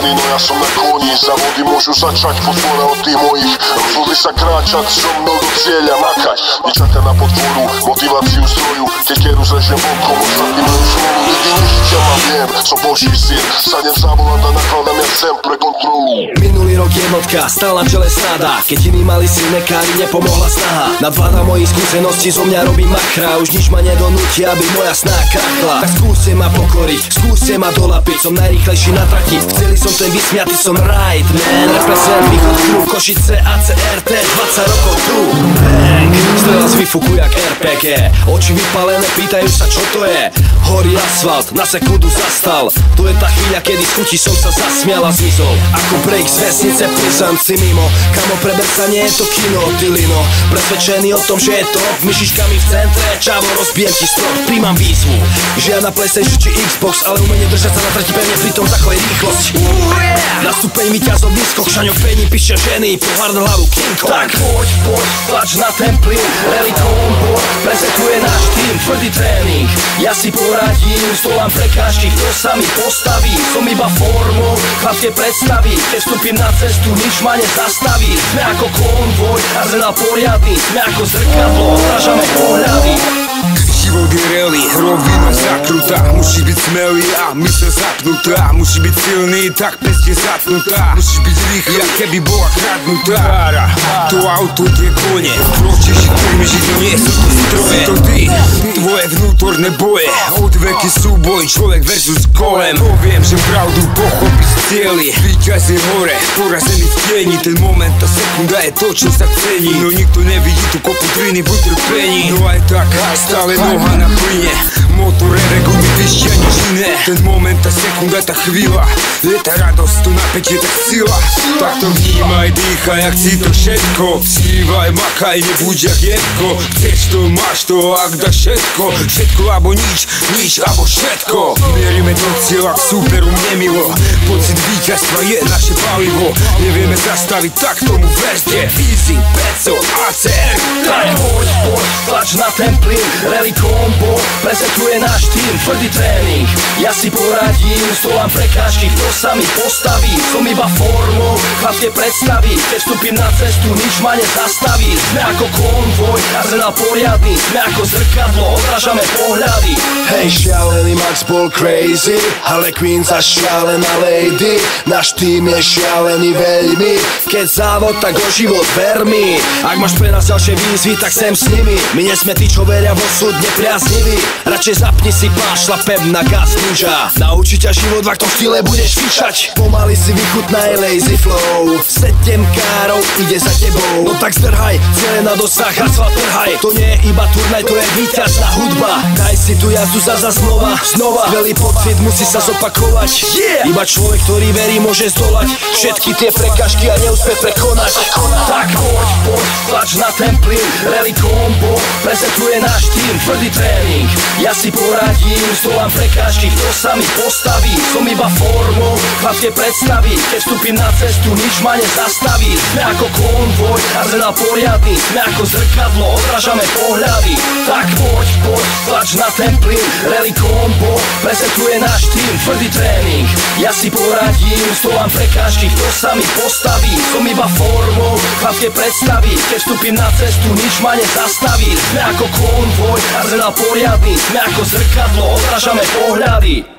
zelený, no ja som na koni. Závody môžu začať, podpora od tých mojich. Rozhodli sa kráčať so mnou do cieľa, makať. Nečaká na podporu, motiváciu zdroju. Keď keru zležem bokom, ostatní majú smolu. Nikdy nežitia ma viem, som Boží syn. Sadnem za volant a nakladám ja sem pre kontrolu. Minulý rok jednotka, stál na čele stáda. Keď iní mali silné káry, nepomohla snaha. Nadvláda mojich skúseností zo mňa robí makra. Už nič ma nedonúti, aby moja sná krachla. Tak skúste ma pokoriť, skúste ma dolapiť. Som najrýchlejší na trati, chceli som ten vysmiatý, som right man. Represent východ crew, Košice, ACRT, 20 rokov tu. Bang, strela z výfuku jak RPG. Oči vypálené, pýtajú sa čo to je. Horí asfalt, na sekundu zastal. Tu je tá chvíľa, kedy z chuti som sa zasmial a zmizol. Ako break z vesnice, prísam si mimo. Kamo, preber sa, nie je to kino, ty lino. Presvedčený o tom, že je to myšičkami v centre. Čavo, rozbijem ti strop, príjmam výzvu. Žiadna PlayStation či Xbox, ale umenie držať sa na trati pevne, pritom takovej rýchlosť. Na stupeň vyťazov výskok, šaňok pení, píše ženy, pohár na hlavu King Kong. Tak poď, tlač na ten plyn, rally combo, prezentuje náš tým, tvrdý tréning. Ja si poradím, stolám prekážky, kto sa mi postaví. Som iba formou, chlapské predstavy. Keď vstúpim na cestu, nič ma nezastaví. Sme ako konvoj, arzenál poriadny. Sme ako zrkadlo, odrážame pohľady. Život je rally, rovina zakrutá. Musíš byť smelý a mysl zapnutá. Musíš byť silný, tak pesť je zapnutá. Musíš byť rýchly, keby bola kradnutá. To auto, tie kone, pročíš, ktorými žiť, no nie sú to stroje. To ty, tvoje vnútorné boje. Odveky súboj, človek versus golem. Poviem, že pravdu pochopíš cieli. Víťaz je hore, porazený v tieni. Ten moment, tá sekunda je to, čo sa cení. No nikto nevidí tu kopu triny v utrpení. No aj tak, stále noha na plyne. Motore, gumy, pišťa, nič iné. Ten moment, tá sekunda, tá chvíľa. Je tá radosť, to napätie, tá sila. Tak to vnímaj, dýchaj, ak si to všetko. Snívaj, makaj, nebuď jak jedko. Chceš to, máš to, ak dáš všetko. Všetko alebo nič, nič alebo všetko. Mierime do cieľa, súperu nemilo. Pocit víťazstva je naše palivo. Nevieme zastaviť, tak tomu verzde. Easy, peco, ACR. Tak poď, tlač na ten plyn, rally combo, prezentuje náš tým, tvrdý tréning. Ja si poradím, stolám prekážky, kto sa mi postaví. Som iba formou, chlapské predstavy. Keď vstúpim na cestu, nič ma nezastaví. Sme ako konvoj, arzenál poriadny. Sme ako zrkadlo, odrážame pohľady. Hej, šialený Max bol crazy, ale Queen za šialená lady. Náš tým je šialený veľmi. Keď závod, tak o život ver mi. Ak máš pre nás ďalšie výzvy, tak sem s nimi. My nesme tí, čo veria vo súd nepriaznivý. Radšej zapni si pás, šlapem na gas ninja. Naučí ťa život, v akom štýle budeš fičať. Pomaly si vychutnaj lazy flow. 7 károv ide za tebou. No tak zdrhaj, ciele na dosah, asfalt trhaj. To nie je iba turnaj, to je víťazná hudba. Daj si tu jazdu za znova. Skvelý pocit musí sa zopakovať. Iba človek, ktorý verí, môže zdolať všetky tie prekažky a neúspech prekonať. Tak poď, tlač na ten plyn, rally combo, prezentuje náš tým, tvrdý tréning. Ja si poradím, stolám prekážky, kto sa mi postaví. Som iba formou, chlapské predstavy. Keď vstúpim na cestu, nič ma nezastaví. Sme ako konvoj, arzenál poriadny. Sme ako zrkadlo, odrážame pohľady. Tak poď, tlač na ten plyn, rally combo, prezentuje náš tým, tvrdý tréning. Ja si poradím, stolám prekážky, kto sa mi postaví. Som iba formou, chlapské predstavy. Keď vstúpim na cestu, nič ma nezastaví. Sme ako konvoj, arzenál poriadny. Sme ako zrkadlo, odrážame pohľady.